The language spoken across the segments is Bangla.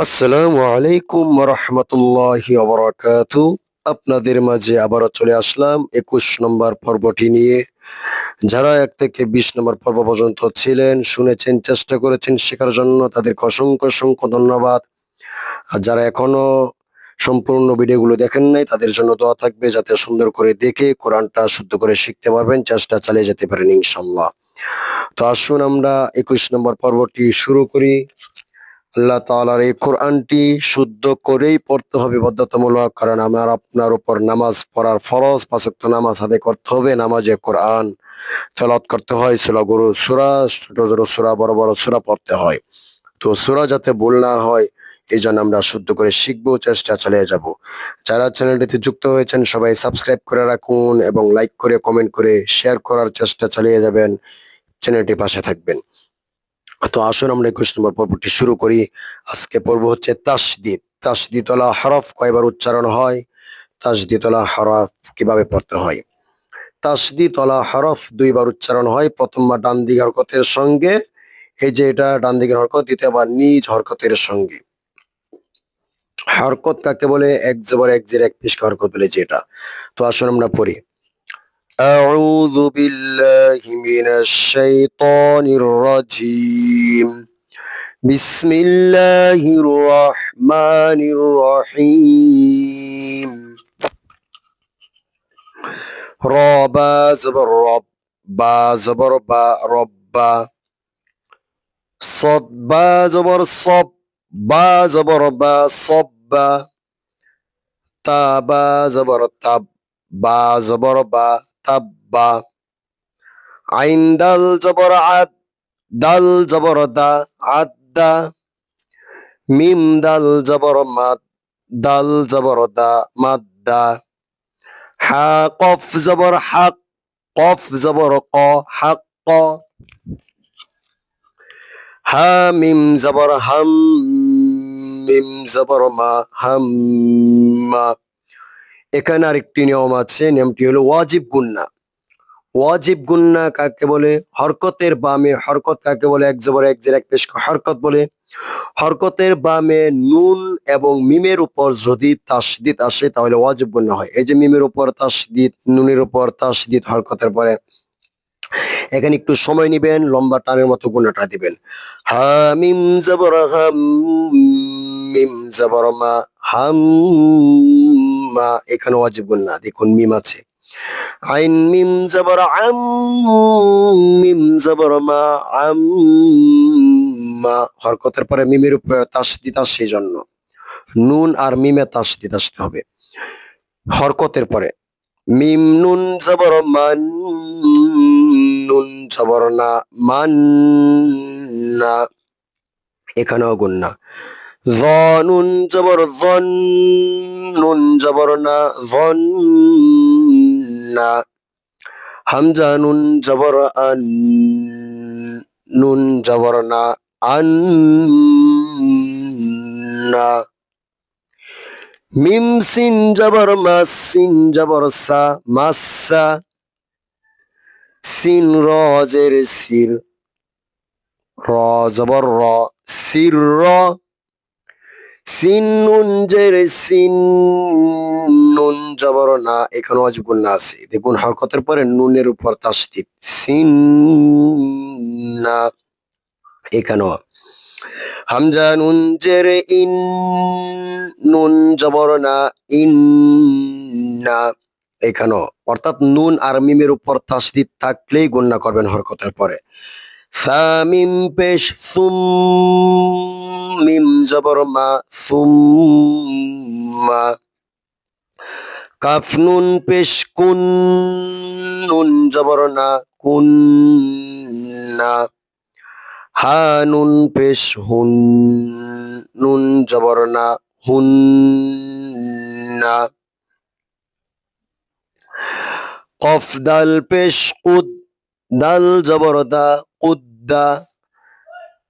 আসসালামু আলাইকুম রহমতুল্লাহি ওয়া আপনাদের মাঝে আবারও চলে আসলাম 21 নম্বর পর্বটি নিয়ে। যারা 1 থেকে 20 নম্বর পর্ব পর্যন্ত ছিলেন, শুনেছেন, চেষ্টা করেছেন শেখার জন্য, তাদেরকে অসংখ্য অসংখ্য ধন্যবাদ। আর যারা এখনো সম্পূর্ণ ভিডিওগুলো দেখেন নাই, তাদের জন্য দোয়া থাকবে যাতে সুন্দর করে দেখে কোরআনটা শুদ্ধ করে শিখতে পারবেন, চেষ্টা চালিয়ে যেতে পারেন ইনশাল্লাহ। তো আসুন আমরা 21 নম্বর পর্বটি শুরু করি। আল্লাহ তাআলার এই কোরআনটি শুদ্ধ করেই পড়তে হবে বাধ্যতামূলক, কারণ আমার আপনার উপর নামাজ পড়ার ফরজ, 5 ওয়াক্ত নামাজ আদায় করতে হবে। নামাজে কোরআন তেলাওয়াত করতে হয়, সূরাগুলো সূরা, ছোট ছোট সূরা, বড় বড় সূরা পড়তে হয়। তো সূরা যাতে ভুল না হয় এই জন্য আমরা শুদ্ধ করে শিখবো, চেষ্টা চালিয়ে যাব। যারা চ্যানেলটিতে যুক্ত হয়েছেন সবাই সাবস্ক্রাইব করে রাখুন এবং লাইক করে, কমেন্ট করে, শেয়ার করার চেষ্টা চালিয়ে যাবেন, চ্যানেলটির পাশে থাকবেন। তো আসুন আমরা 21 নম্বর পর্বটি শুরু করি। আজকে পর্ব হচ্ছে তাসদিদ। তাসদিদওয়ালা হরফ কয়বার উচ্চারণ হয়, তাসদিদওয়ালা হরফ কিভাবে পড়তে হয়। তাসদিদওয়ালা হরফ 2বার উচ্চারণ হয়। প্রথমবার ডান দিক হরকতের সঙ্গে, এই যে এটা ডান দিকের হরকত, দ্বিতীয়বার নিজ হরকতের সঙ্গে। হরকত কাকে বলে? এক জবর এক জের এক পেশ হরকত বলে যেটা। তো আসুন আমরা পড়ি। أعوذ بالله من الشيطان الرجيم بسم الله الرحمن الرحيم ربا زبر رب، با زبر با ربا، صد با زبر صب، با زبر با صبا، تا با زبر تب، با زبر با تبا، عين دال زبر عد، دال زبر دا عدا، মিম দাল জবর মাদ, দাল জবর দা মাদ্দা, হা কফ জবর হাক, কফ জবর ক হাক ক, হা মিম জবর হাম, মিম জবর মা হাম্মা। এখানে আরেকটি নিয়ম আছে, নিয়মটি হলো ওয়াজিব গুন্না। ওয়াজিব গুন্না কাকে বলে? হরকতের বামে হরকত কাকে বলে? এক জবর এক জের এক পেশ হরকত বলে। হরকতের বামে নুন এবং মিমের উপর যদি তাসদিদ আসে তাহলে ওয়াজিব গুন্না হয়। এই যে মিমের উপর তাসদিদ, নুনের উপর তাসদিদ হরকতের পরে, এখানে একটু সময় নিবেন, লম্বা টানের মতো গুন্নাটা দিবেন। হা মিম জবর হাম, মিম জবর মা হাম্মা, এখানে ওয়াজিব গুন্না, দেখুন মিম আছে। আইন মিম জবর আম, মিম জবর মা আম্মা, হরকতের পরে মিমের উপর তাসদিদ আসে, সেই জন্য নুন আর মিমে তাসদিদ আসতে হবে হরকতের পরে। মিম নুন জবর মান, নুন জবর না মান না, এখানেও গুন্না। নুন জবর জন, নুন জবর না জন না, হামজা নুন জবর আন, নুন জবর না আন না, মিম সিন জবর মাস, সিন জবর সা মাসা, সিন র জের সির, র জবর র সির র, সিন নুন জের সিন, নুন জবর না, এখানে ওয়াজিব গুন্না আছে, দেখুন হরকতের পরে নুনের উপর তাসদিদ, সিন না, এখানেও। হামজা নুন জের ইন, নুন জবর না ইন না, এখানেও। অর্থাৎ নুন আর মিমের উপর তাসদিদ থাকলেই গুন্না করবেন হরকতের পরে। সা মিম পেশ সুম, মিম জবর মা সুম্মা, কাফ নুন পেশ কুন, নুন জবর না কুন না, হা নুন পেশ হুন, নুন জবর না হুন না, কফ দাল পেশ কুদ, দাল জবর দা কুদ্দা,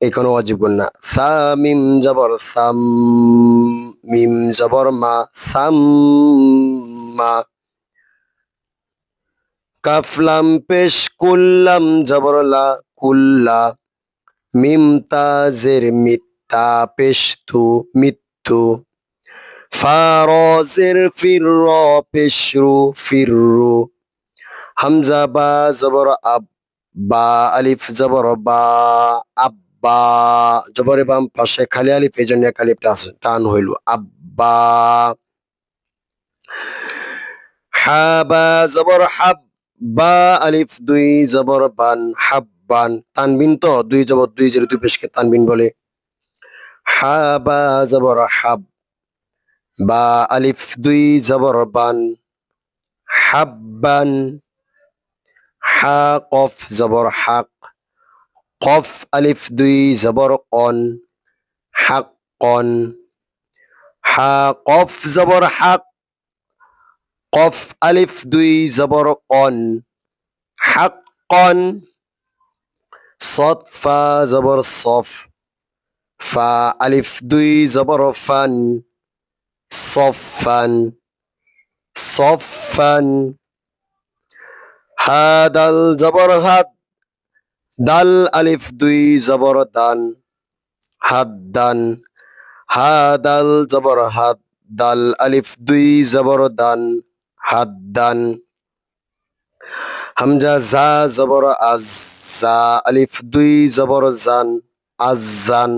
এখানে ওয়াজিব গুন্না। সা মিম জবর সাম, মিম জবর মা সাম্মা, কাফ লাম পেশ কুল্লাম জবর লা কুল্লা, মিম তা জের মিত, তা পেশতু মৃত্যু ফারজের ফির পেশরু ফিররু হামজা বা জবর আব বা আলিফ জবর বা আব্বা জবরে বাম পাশে খালি আলিফ এই জন্য এক আলিফ টান হইল আব্বা হা বা জবর হাব বা আলিফ দুই জবর বান হাব্বান তানবিন তো দুই জবর দুই জের দুই পেশকে তানবিন বলে হা বা জবর হাব বা আলিফ দুই জবর বান হাব্বান হা কফ জবর হাক কফ আলিফ দুই জবর কন হাক কন হা কফ জবর হাক কফ আলিফ দুই জবর কন হাক কন صاد ফা জবর সফ ফা আলিফ দুই জবর ফান সফান সফান হা দাল জবর হাত দাল আলিফ দুই জবর দান হাদ্দান হা দাল জবর হাত দাল আলিফ দুই জবর দান হাদ্দান হামজা জা জবর আজ জা আলিফ দুই জবর জান আজান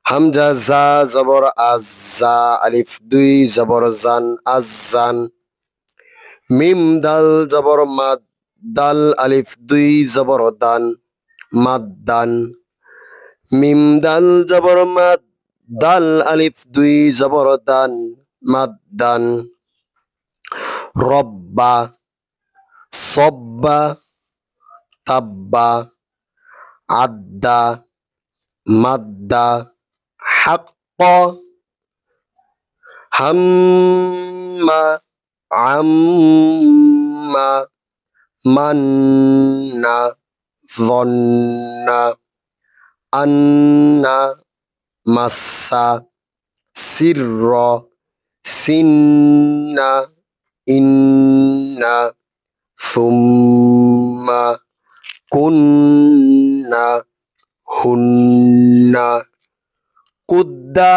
হামজা জা জবর আজ জা আলিফ দুই জবর জান আজান মিম দাল জবর মাদ দাল আলিফ দুই জবর দান মাদ্দান মিম দাল জবর মাদ দাল আলিফ দুই জবর দান মাদ্দান রব্বা সব্বা তাব্বা আদ্দা মাদ্দা হাক্ক হাম্মা আম্মা মান্না ظنّا আন্না মাসা সিরর সিন্না ইন্না সুম্মা কুন্না হুন্না কুদ্দা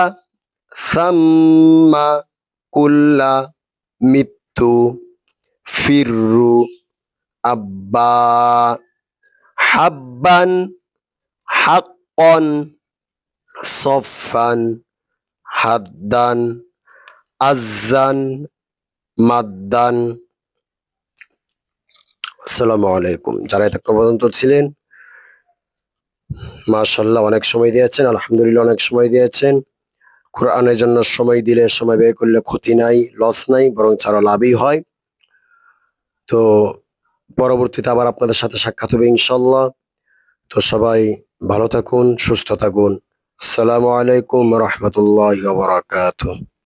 সাম্মা কুল্লা মৃত্যু ফিররু আব্বা হাব্বান হাক্কন সফান হাদ্দান আজান মাদ্দান আসসালামু আলাইকুম। যারা এতক্ষণ পর্যন্ত ছিলেন মাশাআল্লাহ অনেক সময় দিয়েছেন, আলহামদুলিল্লাহ অনেক সময় দিয়েছেন। কোরআনের জন্য সময় দিলে, সময় ব্যয় করলে ক্ষতি নাই, লস নাই, বরং আরো লাভই হয়। তো পরবর্তীতে আবার আপনাদের সাথে সাক্ষাৎ হবে ইনশাল্লাহ। তো সবাই ভালো থাকুন, সুস্থ থাকুন। আসসালামু আলাইকুম রহমতুল্লাহি ওয়া বারাকাতুহু।